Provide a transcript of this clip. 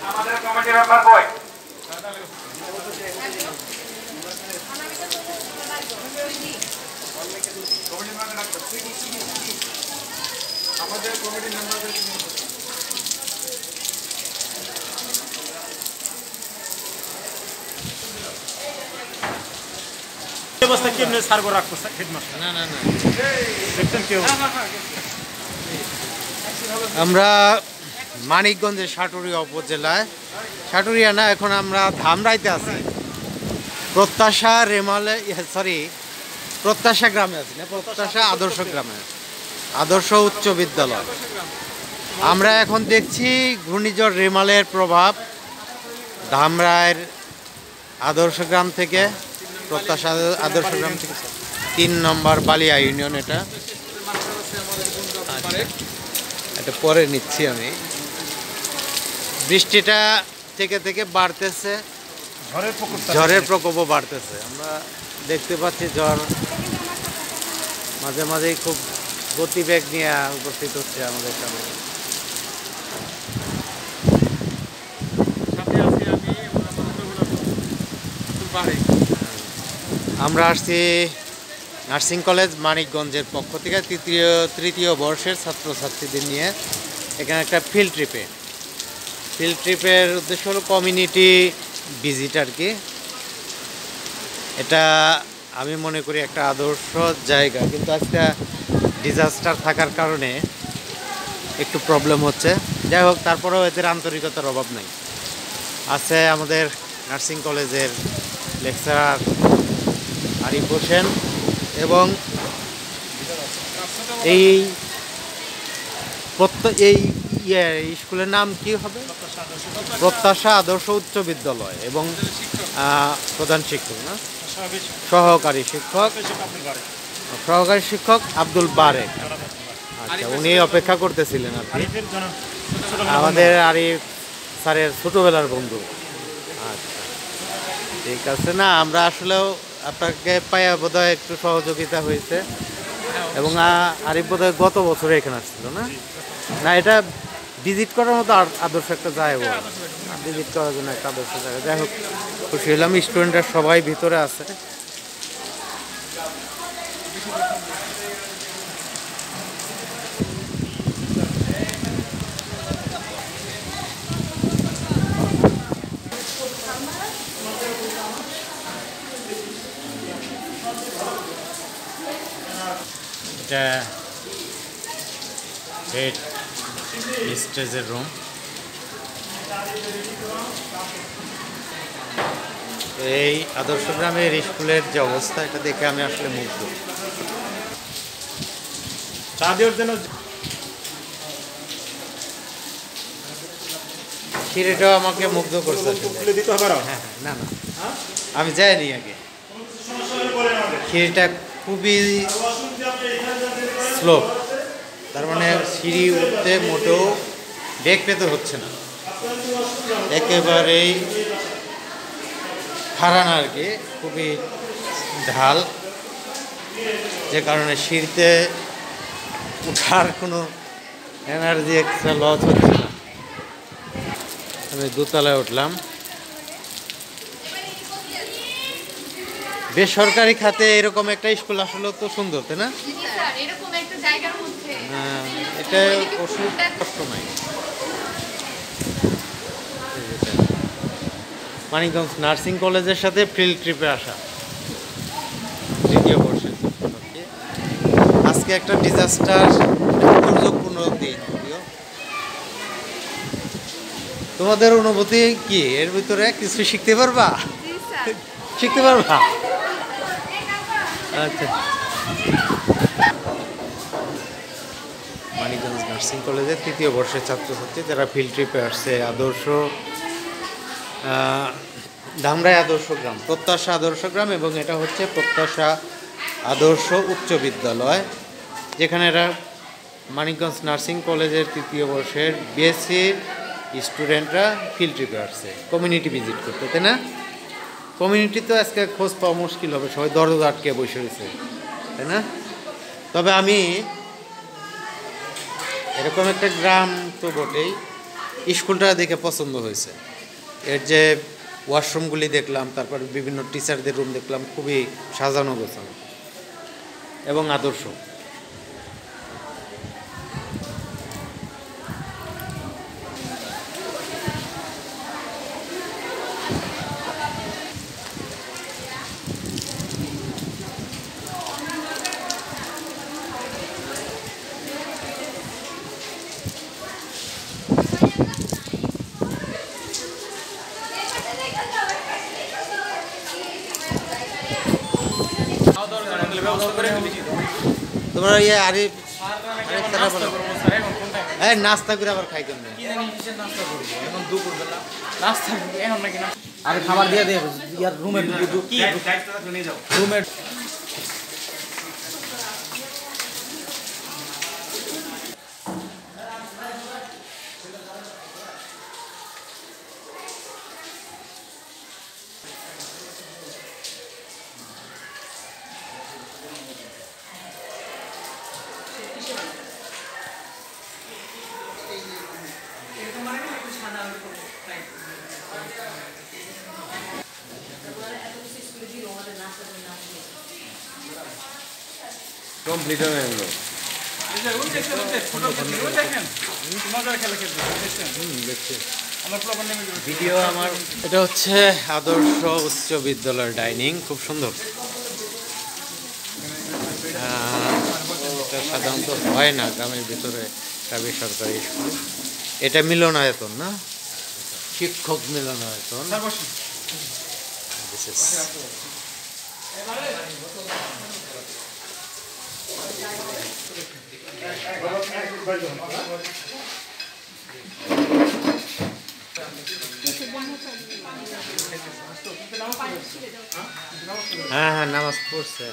আমাদের committee member কই? আমাদের কমিটি মেম্বারদের ব্যবস্থা কেমনে সার্ভার রাখবো হেডমাস্টার? না না না, দেখছেন কেউ? আমরা মানিকগঞ্জের সাটুরিয়া উপজেলায়, সাটুরিয়া না, এখন আমরা ধামরাইতে আছি। প্রত্যাশা রেমালে, সরি, প্রত্যাশা গ্রামে আছি না, প্রত্যাশা আদর্শ গ্রামে, আদর্শ উচ্চ বিদ্যালয়। আমরা এখন দেখছি ঘূর্ণিঝড় রেমালের প্রভাব ধামরাইয়ের আদর্শ গ্রাম থেকে, প্রত্যাশা আদর্শ গ্রাম থেকে 3 নম্বর বালিয়া ইউনিয়ন। এটা পরে নিচ্ছি আমি। বৃষ্টিটা থেকে থেকে বাড়তেছে, ঝড়ের প্রকোপও বাড়তেছে। আমরা দেখতে পাচ্ছি ঝড় মাঝে মাঝেই খুব গতিবেগ নিয়ে উপস্থিত হচ্ছে আমাদের সামনে। আমরা আসছি নার্সিং কলেজ মানিকগঞ্জের পক্ষ থেকে তৃতীয় বর্ষের ছাত্রছাত্রীদের নিয়ে এখানে একটা ফিল্ড ট্রিপের উদ্দেশ্য হলো কমিউনিটি ভিজিট আর কি। এটা আমি মনে করি একটা আদর্শ জায়গা, কিন্তু আজকে ডিজাস্টার থাকার কারণে একটু প্রবলেম হচ্ছে। যাই হোক, তারপরেও এদের আন্তরিকতার অভাব নাই। আছে আমাদের নার্সিং কলেজের লেকচারার আরিফ হোসেন, এবং এই স্কুলের নাম কি হবে? প্রত্যাশা আদর্শ উচ্চ বিদ্যালয়, এবং প্রধান শিক্ষক না, সহকারী শিক্ষক আব্দুল বারেক। আচ্ছা, উনি অপেক্ষা করতেছিলেন আর কি, আমাদের আরিফ স্যারের ছোটবেলার বন্ধু। আচ্ছা, ঠিক আছে। না, আমরা আসলেও আপনাকে পাইয়া বোধহয় একটু সহযোগিতা হয়েছে, এবং আরিফ বোধহয় গত বছরে এখানে আসছিল না? না, এটা ভিজিট করার মতো আদর্শ একটা জায়গা, ভিজিট করার জন্য একটা আদর্শ জায়গা। যাই হোক, খুশি হলাম, স্টুডেন্টরা সবাই ভিতরে আছে। এটা হেড স্টেজের রুম। এই আদর্শ গ্রামের স্কুলের যে অবস্থা, এটা দেখে আমি আসলে মুগ্ধ। সিঁড়িটাও আমাকে মুগ্ধ করছে। হ্যাঁ, না না, আমি যাইনি আগে। সিঁড়িটা খুবই স্লো, তার মানে সিঁড়ি উঠতে মোটেও বেগ পেতে হচ্ছে না, একেবারেই খাড়া না আর কি, খুবই ঢাল, যে কারণে সিঁড়িতে উঠার কোনো এনার্জি এক্সট্রা লস হচ্ছে না। আমি দোতলায় উঠলাম। বেসরকারি খাতে এরকম একটা স্কুল আসলে তো সুন্দর, তাই না? এটা কষ্ট নাই। মানিকগঞ্জ নার্সিং কলেজের সাথে ফিল্ড ট্রিপে আসা তৃতীয় বর্ষে। আজকে একটা ডিজাস্টার, দুর্যোগপূর্ণ দিন। তোমাদের অনুভূতি কি? এর ভিতরে কিছু শিখতে পারবা? আচ্ছা, মানিকগঞ্জ নার্সিং কলেজের তৃতীয় বর্ষের ছাত্রছাত্রী যারা ফিল্ড ট্রিপে আসছে আদর্শ ধামরাই আদর্শ গ্রাম, প্রত্যাশা আদর্শ গ্রাম, এবং এটা হচ্ছে প্রত্যাশা আদর্শ উচ্চ বিদ্যালয়, যেখানে এরা মানিকগঞ্জ নার্সিং কলেজের তৃতীয় বর্ষের বিএসসির স্টুডেন্টরা ফিল্ড ট্রিপে আসছে কমিউনিটি ভিজিট করতে, তাই না? কমিউনিটি তো আজকে খোঁজ পাওয়া মুশকিল হবে, সবাই দরজা আটকে বসে রয়েছে, তাই না? তবে আমি এরকম একটা গ্রাম তো বটেই, স্কুলটা দেখে পছন্দ হয়েছে। এর যে ওয়াশরুমগুলি দেখলাম, তারপর বিভিন্ন টিচারদের রুম দেখলাম, খুবই সাজানো গোছানো এবং আদর্শ। তোমরা ইয়ে আরিফ তারা বলো, হ্যাঁ নাস্তা করে আবার খাই কেমন? আরে খাবার দিয়ে দিয়ে ইয়ার রুমের রুমের কমপ্লিট হয়ে গেল। ভিডিও আমার এটা হচ্ছে আদর্শ উচ্চ বিদ্যালয়ের ডাইনিং, খুব সুন্দর। এটা সাধারণত হয় না গ্রামের ভিতরে একটা বেসরকারি স্কুল। এটা মিলনায়তন না, শিক্ষক মিলনায়তন। হ্যাঁ হ্যাঁ নামাজ পড়ছে।